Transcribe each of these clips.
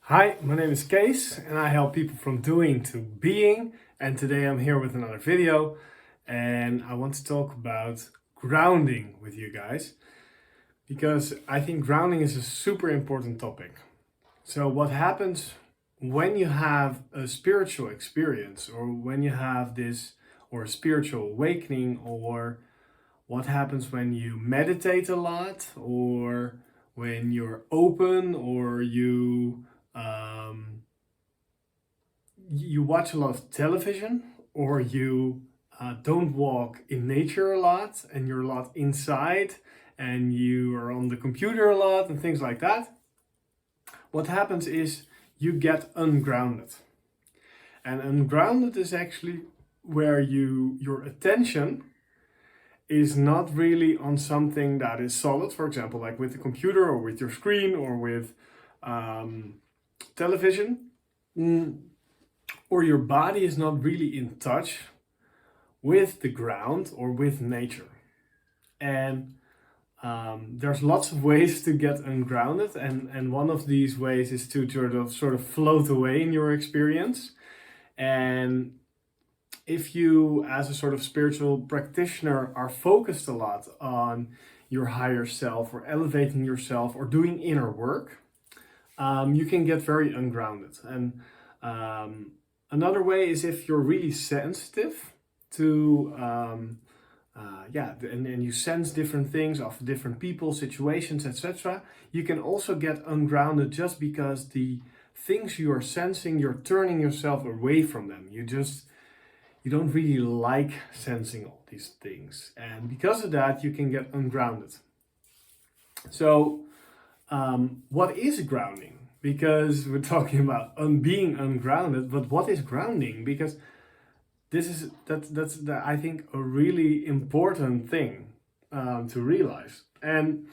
Hi, my name is Kees and I help people from doing to being. And today I'm here with another video and I want to talk about grounding with you guys because I think grounding is a super important topic. So, what happens when you have a spiritual experience or when you have this or a spiritual awakening, or what happens when you meditate a lot or when you're open or um, you watch a lot of television or you don't walk in nature a lot and you're a lot inside and you are on the computer a lot and things like that, what happens is you get ungrounded. And ungrounded is actually where your attention is not really on something that is solid, for example, like with the computer or with your screen or with um, television. Or your body is not really in touch with the ground or with nature. And there's lots of ways to get ungrounded, and one of these ways is to sort of float away in your experience. And if you, as a sort of spiritual practitioner, are focused a lot on your higher self or elevating yourself or doing inner work, you can get very ungrounded. And another way is if you're really sensitive to, and you sense different things of different people, situations, etc. You can also get ungrounded just because the things you are sensing, you're turning yourself away from them. You don't really like sensing all these things, and because of that, you can get ungrounded. So, what is grounding? Because we're talking about being ungrounded, but what is grounding? Because that's I think a really important thing to realize. And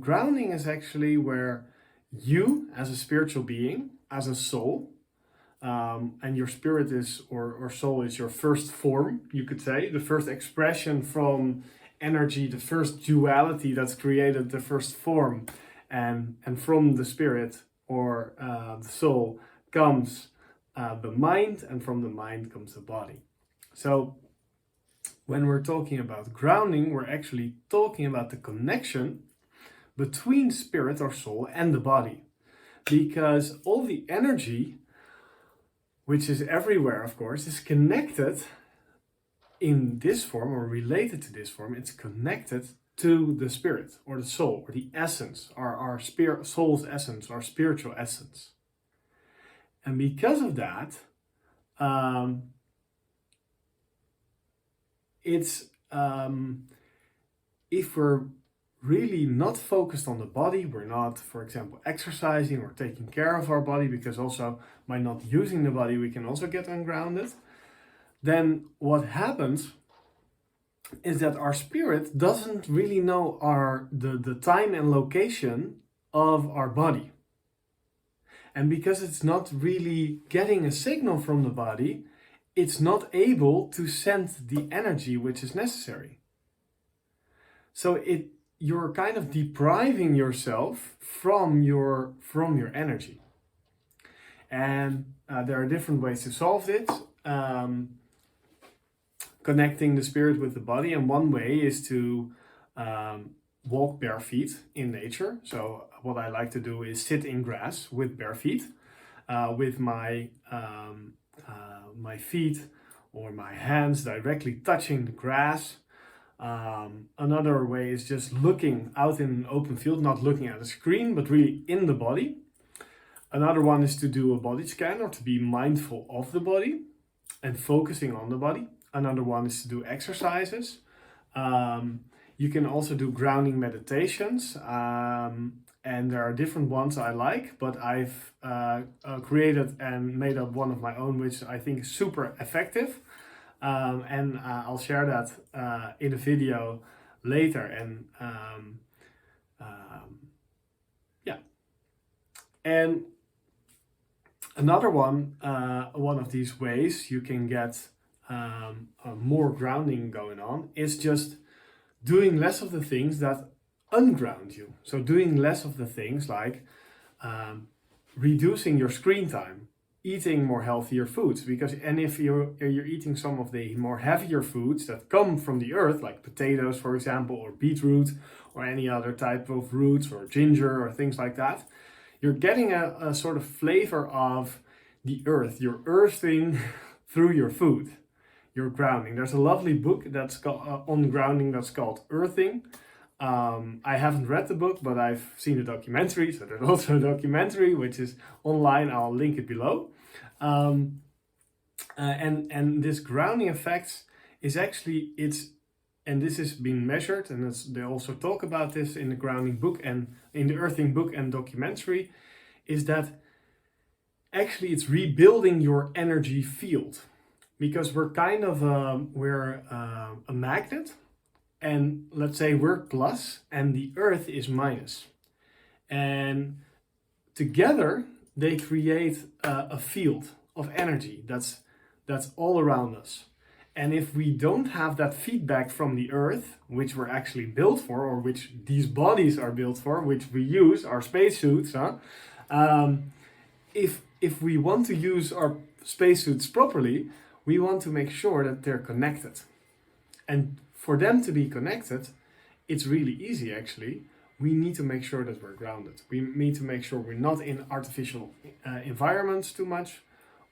grounding is actually where you, as a spiritual being, as a soul, and your spirit is or soul is your first form, you could say, the first expression from energy, the first duality that's created the first form, and from the spirit or the soul comes the mind, and from the mind comes the body. So when we're talking about grounding, we're actually talking about the connection between spirit or soul and the body, because all the energy, which is everywhere, of course, is connected in this form or related to this form. It's connected to the spirit or the soul or the essence, our spirit, soul's essence, our spiritual essence. And because of that, if we're really not focused on the body, we're not, for example, exercising or taking care of our body, because also by not using the body, we can also get ungrounded. Then what happens is that our spirit doesn't really know the time and location of our body. And because it's not really getting a signal from the body, it's not able to send the energy which is necessary. So you're kind of depriving yourself from your energy. And there are different ways to solve it. Connecting the spirit with the body, and one way is to walk bare feet in nature. So what I like to do is sit in grass with bare feet, with my feet or my hands directly touching the grass. Another way is just looking out in an open field, not looking at a screen, but really in the body. Another one is to do a body scan or to be mindful of the body and focusing on the body. Another one is to do exercises. You can also do grounding meditations, and there are different ones I like, but I've created and made up one of my own, which I think is super effective. And I'll share that in a video later. And yeah. And another one of these ways you can get more grounding going on is just doing less of the things that unground you. So doing less of the things like reducing your screen time, eating more healthier foods, because and if you're eating some of the more heavier foods that come from the earth, like potatoes, for example, or beetroot, or any other type of roots, or ginger, or things like that, you're getting a sort of flavor of the earth. You're earthing through your food. You're grounding. There's a lovely book that's called on grounding that's called Earthing. I haven't read the book, but I've seen a documentary. So there's also a documentary which is online. I'll link it below. And this grounding effect is actually and this is being measured, and they also talk about this in the grounding book and in the earthing book and documentary, is that actually it's rebuilding your energy field, because we're kind of a magnet, and let's say we're plus and the earth is minus, and together they create a field of energy that's all around us. And if we don't have that feedback from the earth, which we're actually built for, or which these bodies are built for, which we use, our spacesuits, if we want to use our spacesuits properly, we want to make sure that they're connected. And for them to be connected, it's really easy actually. We need to make sure that we're grounded. We need to make sure we're not in artificial environments too much.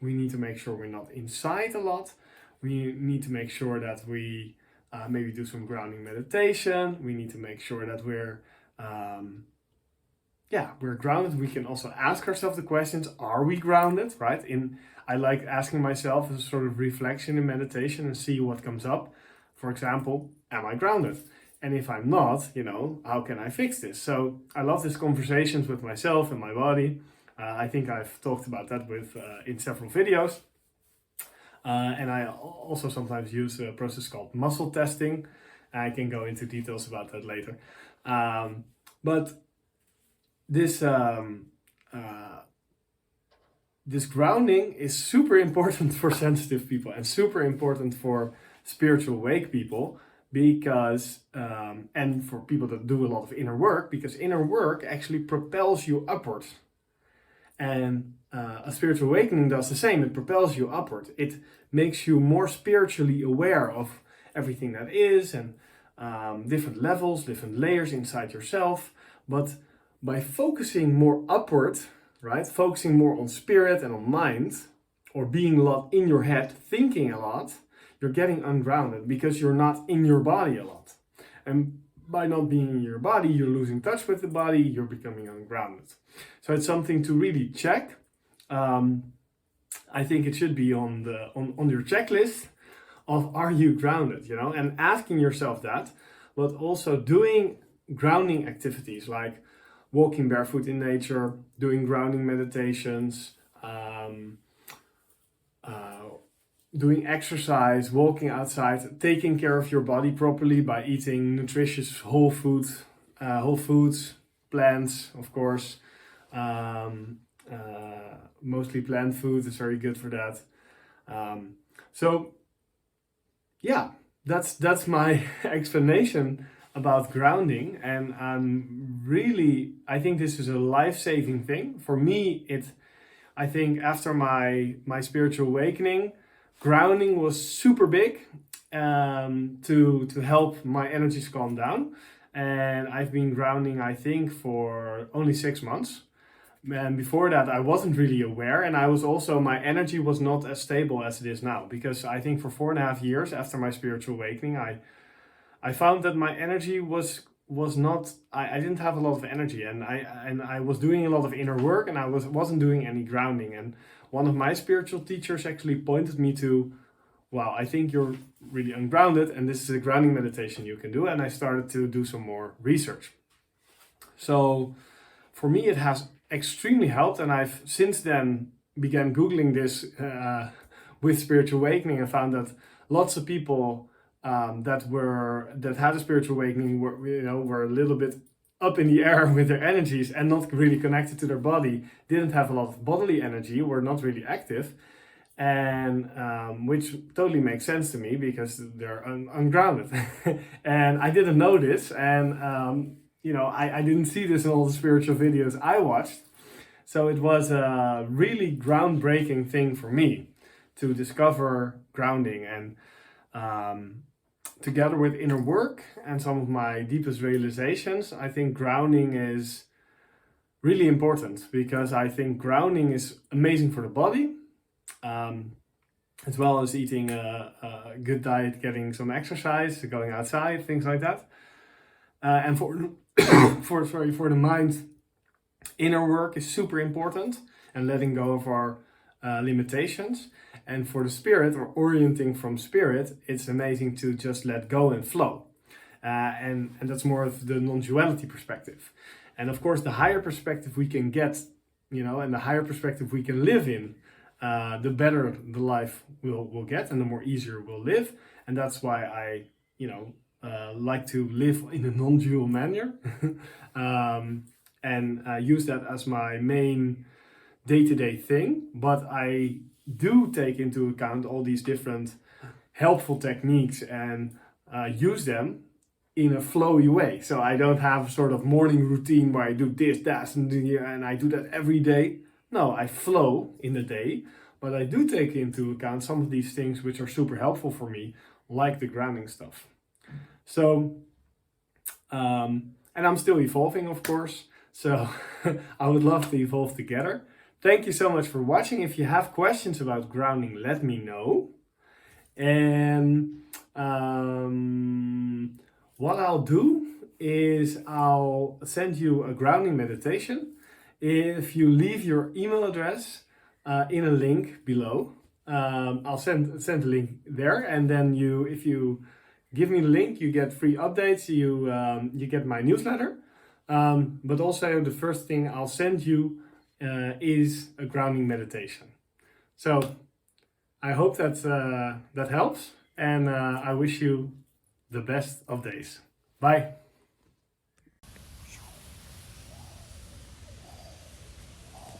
We need to make sure we're not inside a lot. We need to make sure that we maybe do some grounding meditation. We need to make sure that we're grounded. We can also ask ourselves the questions, are we grounded, right? I like asking myself as a sort of reflection in meditation and see what comes up. For example, am I grounded? And if I'm not, how can I fix this? So I love these conversations with myself and my body. I think I've talked about that in several videos. And I also sometimes use a process called muscle testing. I can go into details about that later. But this grounding is super important for sensitive people and super important for spiritual awake people, because and for people that do a lot of inner work, because inner work actually propels you upwards. And a spiritual awakening does the same. It propels you upward. It makes you more spiritually aware of everything that is, and different levels, different layers inside yourself. But by focusing more upward, right, focusing more on spirit and on mind, or being a lot in your head, thinking a lot, you're getting ungrounded because you're not in your body a lot. And by not being in your body, you're losing touch with the body, you're becoming ungrounded. So it's something to really check. I think it should be on your checklist of, are you grounded, and asking yourself that, but also doing grounding activities like walking barefoot in nature, doing grounding meditations, doing exercise, walking outside, taking care of your body properly by eating nutritious whole foods, plants, of course. Mostly plant food is very good for that. That's my explanation about grounding, and I think this is a life-saving thing for me. I think after my spiritual awakening, grounding was super big to help my energies calm down. And I've been grounding, I think, for only 6 months. And before that, I wasn't really aware, and my energy was not as stable as it is now, because I think for 4.5 years after my spiritual awakening, I found that my energy was not, I didn't have a lot of energy, and I was doing a lot of inner work, and I wasn't doing any grounding. And one of my spiritual teachers actually pointed me to, wow, I think you're really ungrounded, and this is a grounding meditation you can do. And I started to do some more research. So for me, it has extremely helped, and I've since then began Googling this with spiritual awakening, and found that lots of people that had a spiritual awakening were a little bit up in the air with their energies and not really connected to their body, didn't have a lot of bodily energy, were not really active, and which totally makes sense to me because they're ungrounded. And I didn't know this, and I didn't see this in all the spiritual videos I watched. So it was a really groundbreaking thing for me to discover grounding, and together with inner work and some of my deepest realizations, I think grounding is really important, because I think grounding is amazing for the body, as well as eating a good diet, getting some exercise, going outside, things like that. And for for the mind, inner work is super important, and letting go of our limitations. And for the spirit, or orienting from spirit, it's amazing to just let go and flow. And that's more of the non-duality perspective. And of course, the higher perspective we can get, and the higher perspective we can live in, the better the life we'll get, and the more easier we'll live. And that's why I, like to live in a non-dual manner, and use that as my main day-to-day thing. But I do take into account all these different helpful techniques and use them in a flowy way. So I don't have sort of morning routine where I do this, that, and I do that every day. No, I flow in the day, but I do take into account some of these things which are super helpful for me, like the grounding stuff. So, and I'm still evolving, of course. So I would love to evolve together. Thank you so much for watching. If you have questions about grounding, let me know. And what I'll do is I'll send you a grounding meditation. If you leave your email address in a link below, I'll send a link there, and then if you give me the link, you get free updates. You get my newsletter. But also the first thing I'll send you is a grounding meditation. So I hope that helps, and I wish you the best of days. Bye.